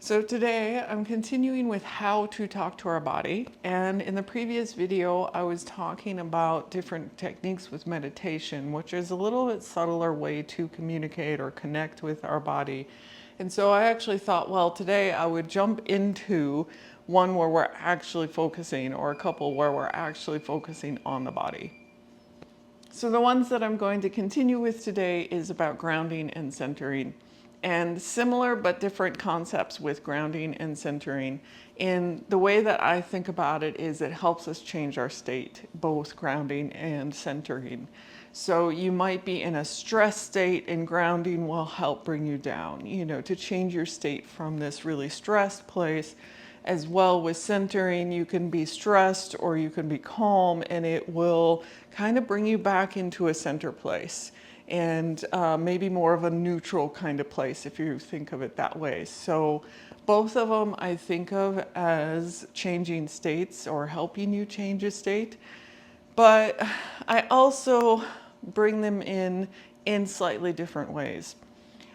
So today I'm continuing with how to talk to our body, and in the previous video I was talking about different techniques with meditation, which is a little bit subtler way to communicate or connect with our body. And so I actually thought, well, today I would jump into one where we're actually focusing, or a couple where we're actually focusing on the body. So the ones that I'm going to continue with today is about grounding and centering. And similar but different concepts with grounding and centering. And the way that I think about it is it helps us change our state, both grounding and centering. So you might be in a stress state, and grounding will help bring you down, to change your state from this really stressed place. As well with centering, you can be stressed or you can be calm, and it will kind of bring you back into a center place. And maybe more of a neutral kind of place if you think of it that way. So both of them I think of as changing states or helping you change a state. But I also bring them in slightly different ways.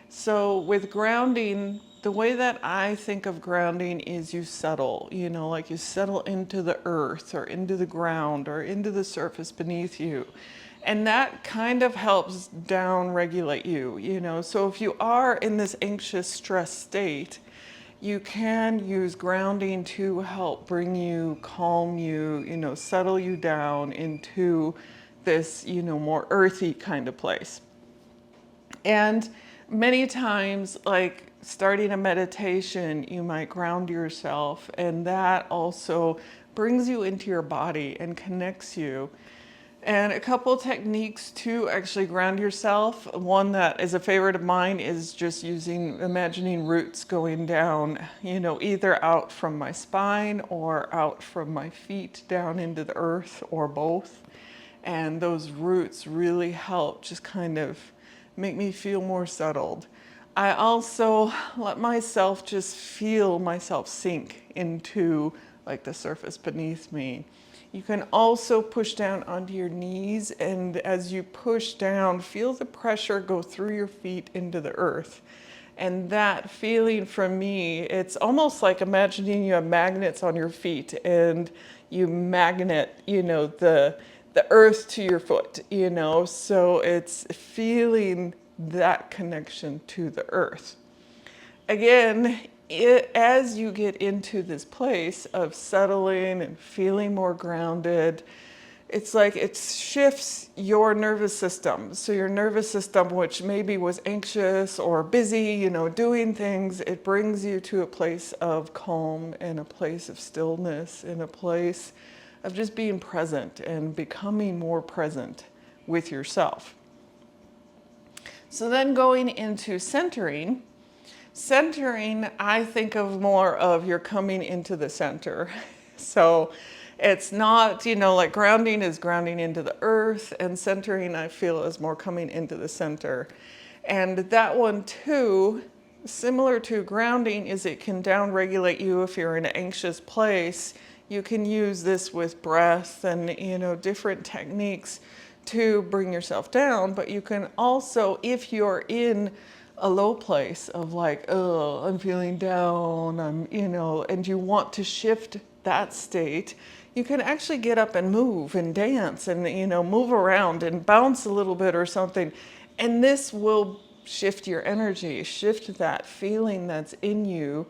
So with grounding, the way that I think of grounding is you settle, like you settle into the earth or into the ground or into the surface beneath you. And that kind of helps down regulate you. So if you are in this anxious stress state, you can use grounding to help bring you, calm you, settle you down into this, more earthy kind of place. And many times, like starting a meditation, you might ground yourself, and that also brings you into your body and connects you. And a couple techniques to actually ground yourself. One that is a favorite of mine is just imagining roots going down, either out from my spine or out from my feet down into the earth, or both. And those roots really help just kind of make me feel more settled. I also let myself just feel myself sink into like the surface beneath me. You can also push down onto your knees, and as you push down, feel the pressure go through your feet into the earth. And that feeling for me, it's almost like imagining you have magnets on your feet and you magnet, the earth to your foot, so it's feeling that connection to the earth. Again, as you get into this place of settling and feeling more grounded, it's like it shifts your nervous system. So your nervous system, which maybe was anxious or busy, doing things, it brings you to a place of calm and a place of stillness and a place of just being present and becoming more present with yourself. So then going into centering, I think of more of you're coming into the center. So it's not, like grounding is grounding into the earth, and centering I feel is more coming into the center. And that one too, similar to grounding, is it can down-regulate you if you're in an anxious place. You can use this with breath and, different techniques to bring yourself down, but you can also, if you're in a low place of like, oh, I'm feeling down, and you want to shift that state, you can actually get up and move and dance and, move around and bounce a little bit or something. And this will shift your energy, shift that feeling that's in you.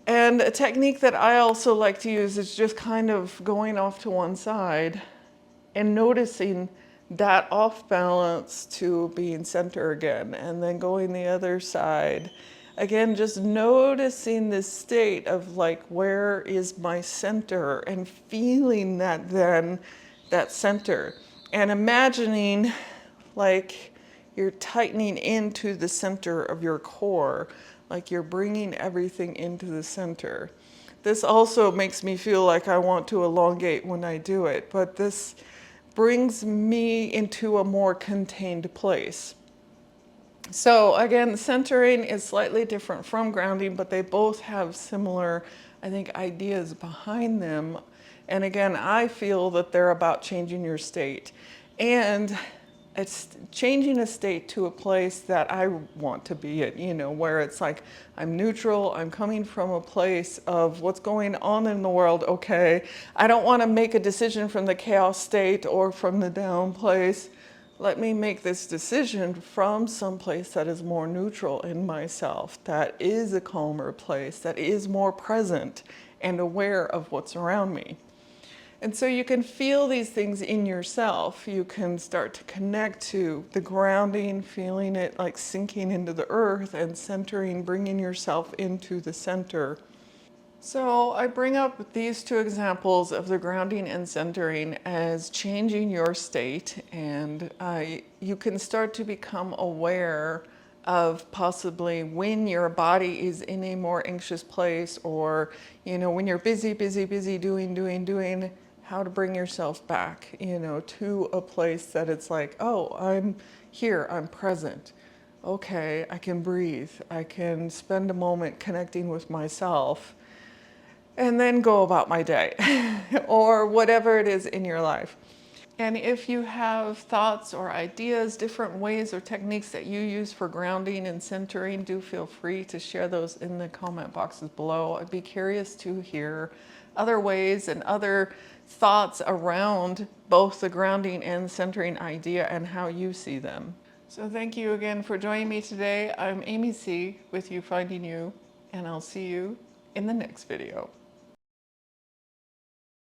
And a technique that I also like to use is just kind of going off to one side and noticing that off balance to being center again, and then going the other side. Again, just noticing this state of like, where is my center, and feeling that then, that center. And imagining like you're tightening into the center of your core, like you're bringing everything into the center. This also makes me feel like I want to elongate when I do it, but this brings me into a more contained place. So again, centering is slightly different from grounding, but they both have similar, I think, ideas behind them. And again, I feel that they're about changing your state. And it's changing a state to a place that I want to be at, you know, where it's like I'm neutral, I'm coming from a place of what's going on in the world, okay. I don't want to make a decision from the chaos state or from the down place. Let me make this decision from some place that is more neutral in myself, that is a calmer place, that is more present and aware of what's around me. And so you can feel these things in yourself. You can start to connect to the grounding, feeling it like sinking into the earth and centering, bringing yourself into the center. So I bring up these two examples of the grounding and centering as changing your state, and you can start to become aware of possibly when your body is in a more anxious place, or you know, when you're busy doing, how to bring yourself back, you know, to a place that it's like, oh, I'm here, I'm present. Okay, I can breathe. I can spend a moment connecting with myself and then go about my day or whatever it is in your life. And if you have thoughts or ideas, different ways or techniques that you use for grounding and centering, do feel free to share those in the comment boxes below. I'd be curious to hear other ways and other thoughts around both the grounding and centering idea and how you see them. So thank you again for joining me today. I'm AmyC with You Finding You, and I'll see you in the next video.